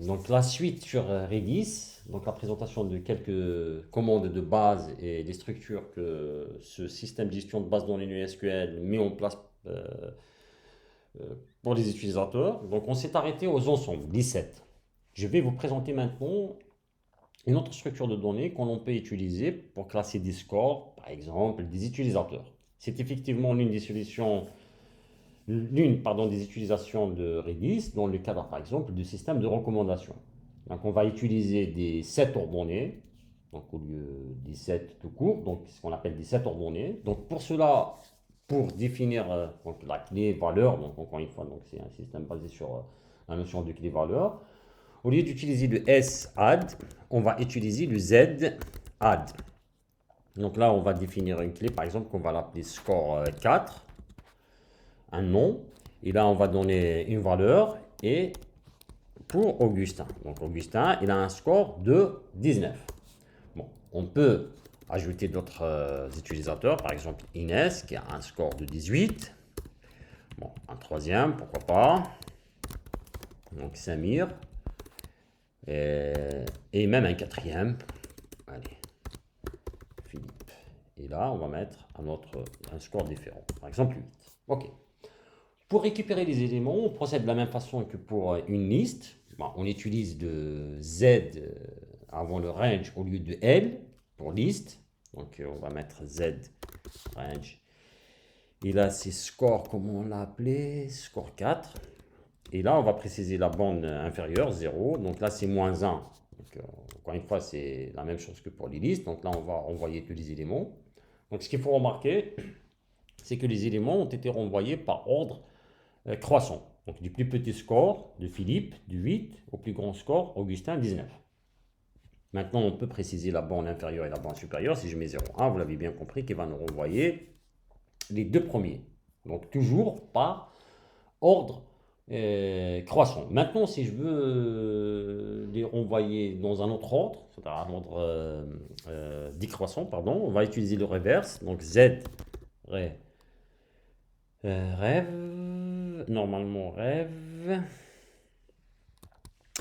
Donc la suite sur Redis, donc la présentation de quelques commandes de base et des structures que ce système de gestion de base de données SQL met en place pour les utilisateurs. Donc on s'est arrêté aux ensembles, 17. Je vais vous présenter maintenant une autre structure de données qu'on peut utiliser pour classer des scores, par exemple, des utilisateurs. C'est effectivement l'une des utilisations de Redis dans le cadre, par exemple, du système de recommandation. Donc, on va utiliser des sets ordonnés, donc au lieu des sets tout court, donc ce qu'on appelle des sets ordonnés. Donc, pour cela, pour définir donc, la clé valeur, donc encore une fois, donc c'est un système basé sur la notion de clé valeur. Au lieu d'utiliser le sadd, on va utiliser le zadd. Donc là, on va définir une clé, par exemple, qu'on va l'appeler score 4, un nom. Et là, on va donner une valeur et pour Augustin. Donc Augustin, il a un score de 19. Bon, on peut ajouter d'autres utilisateurs, par exemple Inès qui a un score de 18. Bon, un troisième, pourquoi pas. Donc Samir. Et même un quatrième. Allez, Philippe. Et là, on va mettre un score différent. Par exemple 8. OK. Pour récupérer les éléments, on procède de la même façon que pour une liste. Bon, on utilise de Z avant le range au lieu de L pour liste. Donc on va mettre Z range. Et là, c'est score, comment on l'a appelé? Score 4. Et là, on va préciser la bande inférieure, 0. Donc là, c'est moins 1. Donc, encore une fois, c'est la même chose que pour les listes. Donc là, on va envoyer tous les éléments. Donc ce qu'il faut remarquer, c'est que les éléments ont été renvoyés par ordre croissant. Donc du plus petit score de Philippe, du 8, au plus grand score, Augustin, 19. Maintenant, on peut préciser la bande inférieure et la bande supérieure. Si je mets 0,1, vous l'avez bien compris qu'il va nous renvoyer les deux premiers. Donc toujours par ordre croissant. Maintenant, si je veux les renvoyer dans un autre ordre, c'est-à-dire un ordre décroissant, pardon, on va utiliser le reverse. Donc Z, rêve, normalement rêve.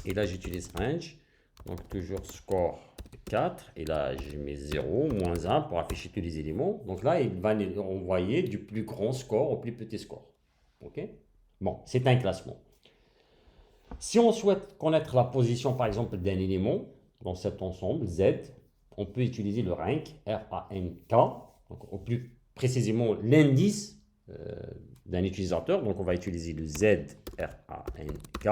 Et là, j'utilise range. Donc, toujours score 4. Et là, je mets 0, moins 1 pour afficher tous les éléments. Donc là, il va nous envoyer du plus grand score au plus petit score. OK? Bon, c'est un classement. Si on souhaite connaître la position, par exemple, d'un élément dans cet ensemble, Z, on peut utiliser le rank, R-A-N-K, donc au plus précisément l'indice d'un utilisateur. Donc, on va utiliser le Z, R-A-N-K.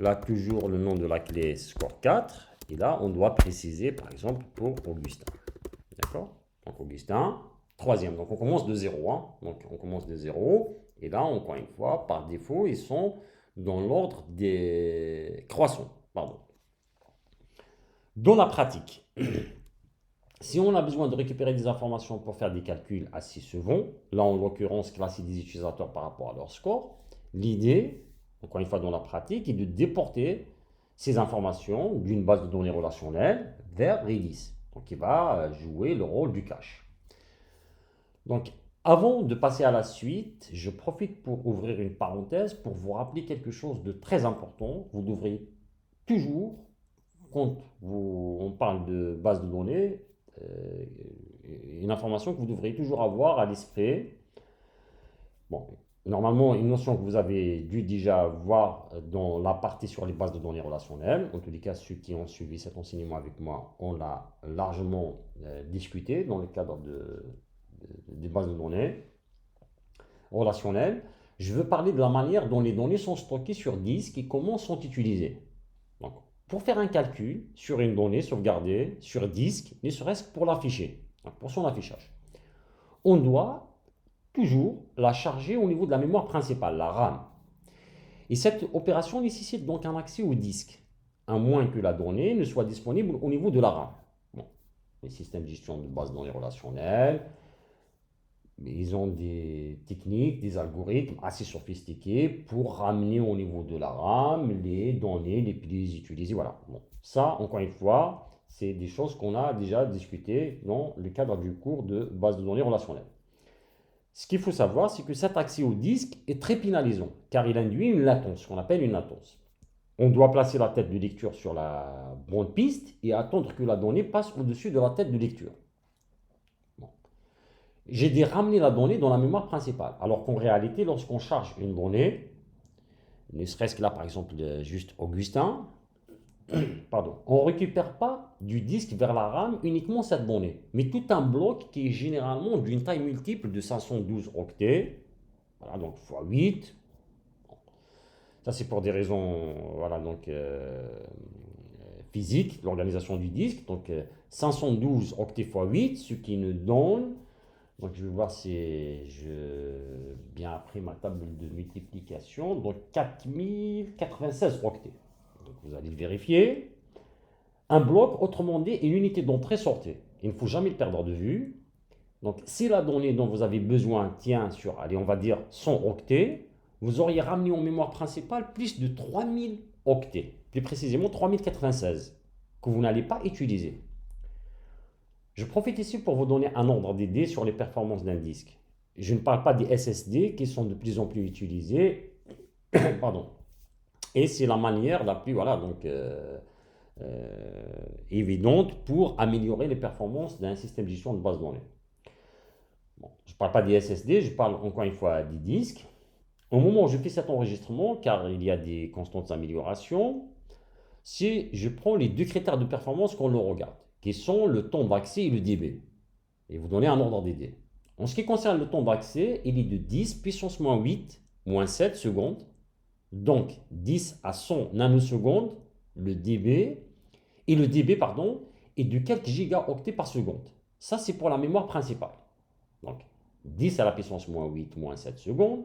Là, toujours le nom de la clé score 4. Et là, on doit préciser, par exemple, pour Augustin. D'accord? Donc, Augustin, troisième. Donc, on commence de 0. Hein. Donc, on commence de 0. Et là, encore une fois, par défaut, ils sont dans l'ordre des croissants. Pardon. Dans la pratique, si on a besoin de récupérer des informations pour faire des calculs assez souvent, là, en l'occurrence, classer des utilisateurs par rapport à leur score, l'idée, encore une fois dans la pratique, est de déporter ces informations d'une base de données relationnelle vers Redis. Donc, il va jouer le rôle du cache. Donc, avant de passer à la suite, je profite pour ouvrir une parenthèse pour vous rappeler quelque chose de très important. Vous devrez toujours, quand on parle de base de données, euh, une information que vous devrez toujours avoir à l'esprit. Bon, normalement, une notion que vous avez dû déjà voir dans la partie sur les bases de données relationnelles. En tous les cas, ceux qui ont suivi cet enseignement avec moi, on l'a largement discuté dans le cadre des bases de données relationnelles. Je veux parler de la manière dont les données sont stockées sur disque et comment sont utilisées. Donc, pour faire un calcul sur une donnée sauvegardée sur disque, ne serait-ce que pour l'afficher, pour son affichage, on doit toujours la charger au niveau de la mémoire principale, la RAM. Et cette opération nécessite donc un accès au disque, à moins que la donnée ne soit disponible au niveau de la RAM. Bon, les systèmes de gestion de base de données relationnelles, ils ont des techniques, des algorithmes assez sophistiqués pour ramener au niveau de la RAM les données les plus utilisées. Voilà. Bon, ça, encore une fois, c'est des choses qu'on a déjà discutées dans le cadre du cours de base de données relationnelles. Ce qu'il faut savoir, c'est que cet accès au disque est très pénalisant, car il induit une latence, ce qu'on appelle une latence. On doit placer la tête de lecture sur la bonne piste et attendre que la donnée passe au-dessus de la tête de lecture. Bon. J'ai dit ramener la donnée dans la mémoire principale. Alors qu'en réalité, lorsqu'on charge une donnée, ne serait-ce que là, par exemple, juste Augustin, pardon, on ne récupère pas du disque vers la RAM uniquement cette donnée, mais tout un bloc qui est généralement d'une taille multiple de 512 octets, voilà, donc x 8. Ça, c'est pour des raisons, voilà, donc, physiques, l'organisation du disque. Donc, 512 octets x 8, ce qui nous donne, donc je vais voir si je bien appris ma table de multiplication, donc 4096 octets. Donc, vous allez le vérifier. Un bloc, autrement dit, une unité d'entrée-sortie. Il ne faut jamais le perdre de vue. Donc, si la donnée dont vous avez besoin tient sur, allez, on va dire 100 octets, vous auriez ramené en mémoire principale plus de 3000 octets, plus précisément 3096, que vous n'allez pas utiliser. Je profite ici pour vous donner un ordre d'idée sur les performances d'un disque. Je ne parle pas des SSD qui sont de plus en plus utilisés, pardon. Et c'est la manière la plus, voilà, donc, évidente pour améliorer les performances d'un système de gestion de base de données. Bon, je ne parle pas des SSD, je parle encore une fois des disques. Au moment où je fais cet enregistrement, car il y a des constantes d'amélioration, si je prends les deux critères de performance qu'on le regarde, qui sont le temps d'accès et le dB, et vous donnez un ordre d'idée. En ce qui concerne le temps d'accès, il est de 10 puissance moins 8 moins 7 secondes, donc 10 à 100 nanosecondes, le dB, et le dB, pardon, est de quelques gigaoctets par seconde. Ça, c'est pour la mémoire principale. Donc, 10 à la puissance moins 8 moins 7 secondes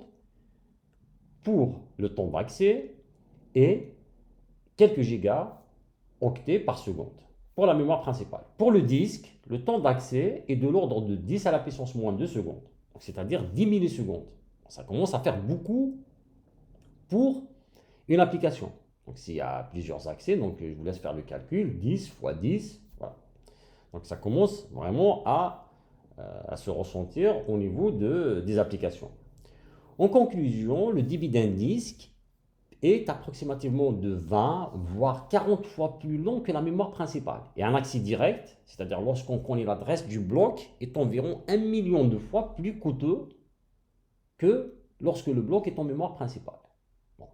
pour le temps d'accès et quelques gigaoctets par seconde pour la mémoire principale. Pour le disque, le temps d'accès est de l'ordre de 10 à la puissance moins 2 secondes, c'est-à-dire 10 millisecondes. Ça commence à faire beaucoup pour une application. Donc s'il y a plusieurs accès, donc je vous laisse faire le calcul, 10 fois 10, voilà. Donc ça commence vraiment à se ressentir au niveau des applications. En conclusion, le débit d'un disque est approximativement de 20 voire 40 fois plus long que la mémoire principale. Et un accès direct, c'est-à-dire lorsqu'on connaît l'adresse du bloc, est environ 1 million de fois plus coûteux que lorsque le bloc est en mémoire principale. Bon.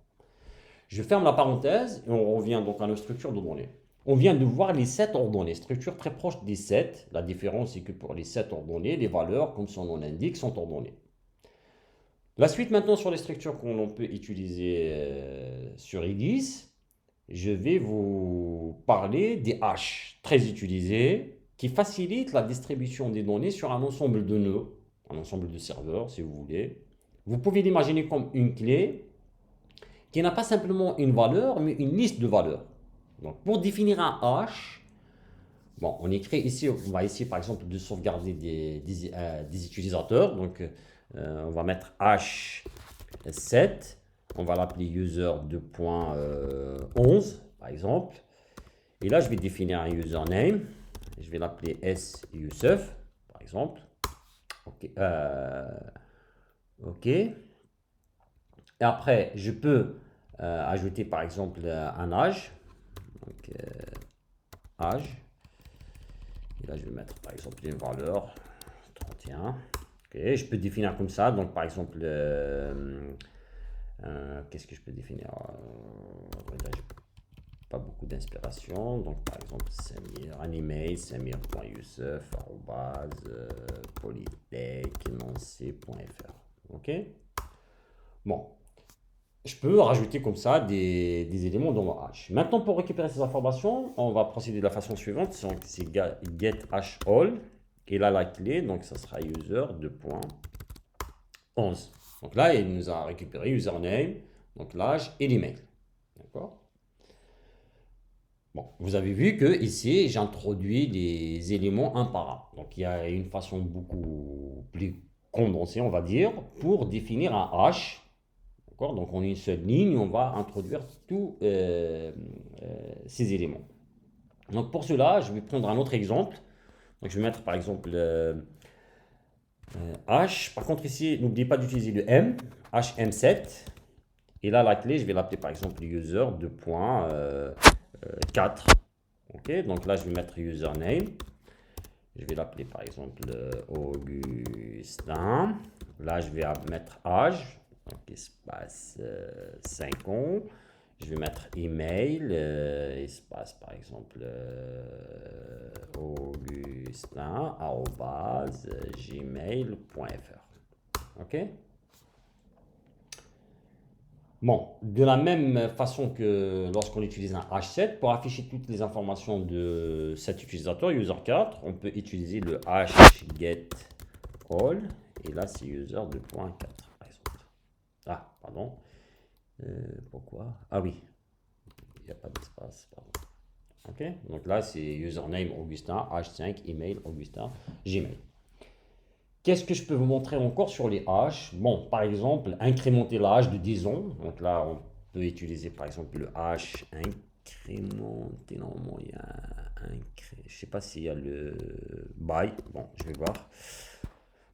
Je ferme la parenthèse et on revient donc à nos structures de données. On vient de voir les 7 ordonnées, structure très proche des 7. La différence, c'est que pour les 7 ordonnées, les valeurs, comme son nom l'indique, sont ordonnées. La suite maintenant sur les structures qu'on peut utiliser sur Redis, je vais vous parler des hashes très utilisés qui facilitent la distribution des données sur un ensemble de nœuds, un ensemble de serveurs si vous voulez. Vous pouvez l'imaginer comme une clé qui n'a pas simplement une valeur mais une liste de valeurs. Donc pour définir un hash, bon, on écrit ici, on va essayer par exemple de sauvegarder des utilisateurs. Donc on va mettre h7, on va l'appeler user 2.11 par exemple. Et là, je vais définir un username. Je vais l'appeler syusef par exemple. OK. OK. Et après, je peux ajouter par exemple un âge. Donc, âge. Et là, je vais mettre par exemple une valeur 31. Okay, je peux définir comme ça. Donc, par exemple, qu'est-ce que je peux définir? Pas beaucoup d'inspiration. Donc, par exemple, Samir, un email, samir.youssef, polytech.nancy.fr. OK? Bon. Je peux rajouter comme ça des éléments dans mon hash. Maintenant, pour récupérer ces informations, on va procéder de la façon suivante. C'est get hash all. Et là, la clé, donc ça sera user 2.11. Donc là, il nous a récupéré username, donc l'âge et l'email. D'accord? Bon, vous avez vu que ici, j'introduis des éléments un par un. Donc il y a une façon beaucoup plus condensée, on va dire, pour définir un hash. D'accord? Donc en une seule ligne, on va introduire tous ces éléments. Donc pour cela, je vais prendre un autre exemple. Donc je vais mettre par exemple H. Par contre ici, n'oubliez pas d'utiliser le M, HM7. Et là, la clé, je vais l'appeler par exemple user 2.4. Ok, donc là, je vais mettre username. Je vais l'appeler par exemple Augustin. Là, je vais mettre âge, donc espace 5 ans. Je vais mettre email, espace par exemple augustin@gmail.fr. Ok? Bon, de la même façon que lorsqu'on utilise un H7, pour afficher toutes les informations de cet utilisateur, user4, on peut utiliser le hgetAll, et là c'est user 2.4 par exemple. Ah, pardon. Pourquoi? Ah oui, il n'y a pas d'espace, pardon. Ok, donc là c'est username Augustin, H5, email Augustin, Gmail. Qu'est-ce que je peux vous montrer encore sur les hash? Bon, par exemple, incrémenter l'âge de 10 ans. Donc là, on peut utiliser par exemple le hash incrémenter. Normalement, il y a je sais pas s'il y a le by. Bon, je vais voir.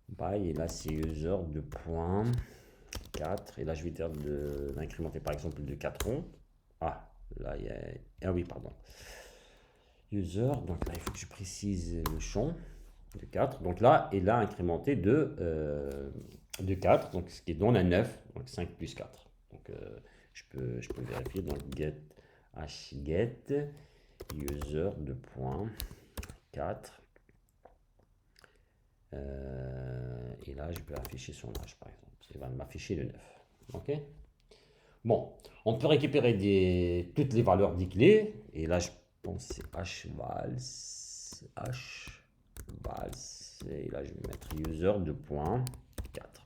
By, et là, c'est user 2.4. Et là, je vais dire d'incrémenter par exemple de 4 ans. Ah, là, il y a. Ah oui, pardon. User, donc là, il faut que je précise le champ de 4. Donc là, il a incrémenté de 4, donc ce qui donne un 9, donc 5 plus 4. Donc je peux vérifier, donc get hget user 2.4. Et là, je peux afficher son âge, par exemple. Il va m'afficher le 9. Ok. Bon, on peut récupérer toutes les valeurs des clés. Et là, je pense que c'est hvals. Et là, je vais mettre user 2.4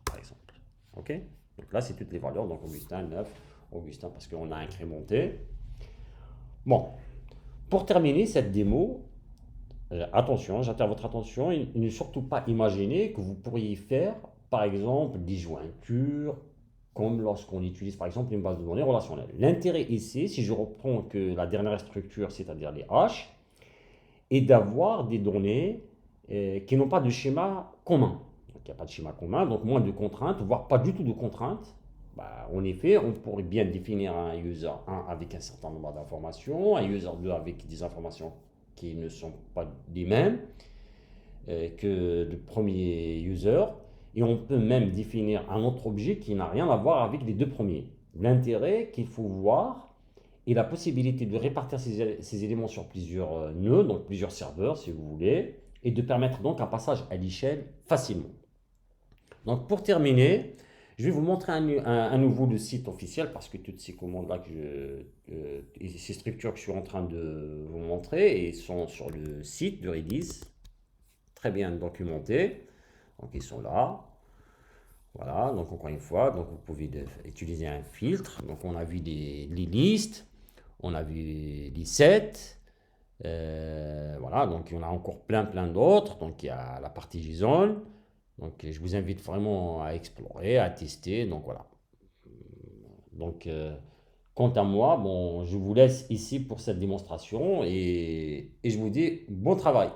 par exemple. Ok. Donc là, c'est toutes les valeurs. Donc Augustin 9, Augustin parce qu'on a incrémenté. Bon, pour terminer cette démo, attention, j'attire votre attention. Ne surtout pas imaginer que vous pourriez faire, par exemple, des jointures comme lorsqu'on utilise par exemple une base de données relationnelle. L'intérêt ici, si je reprends que la dernière structure, c'est-à-dire les hash, est d'avoir des données qui n'ont pas de schéma commun. Donc il n'y a pas de schéma commun, donc moins de contraintes, voire pas du tout de contraintes. Bah, en effet, on pourrait bien définir un user 1 avec un certain nombre d'informations, un user 2 avec des informations qui ne sont pas les mêmes que le premier user, et on peut même définir un autre objet qui n'a rien à voir avec les deux premiers. L'intérêt qu'il faut voir est la possibilité de répartir ces éléments sur plusieurs nœuds, donc plusieurs serveurs si vous voulez, et de permettre donc un passage à l'échelle facilement. Donc pour terminer, je vais vous montrer à nouveau le site officiel parce que toutes ces commandes-là, et ces structures que je suis en train de vous montrer, et sont sur le site de Redis, très bien documentés. Donc ils sont là. Voilà, donc encore une fois, donc vous pouvez utiliser un filtre. Donc on a vu les listes, on a vu les sets. Voilà, donc il y en a encore plein d'autres. Donc il y a la partie JSON. Donc je vous invite vraiment à explorer, à tester. Donc voilà. Donc quant à moi, bon, je vous laisse ici pour cette démonstration et je vous dis bon travail.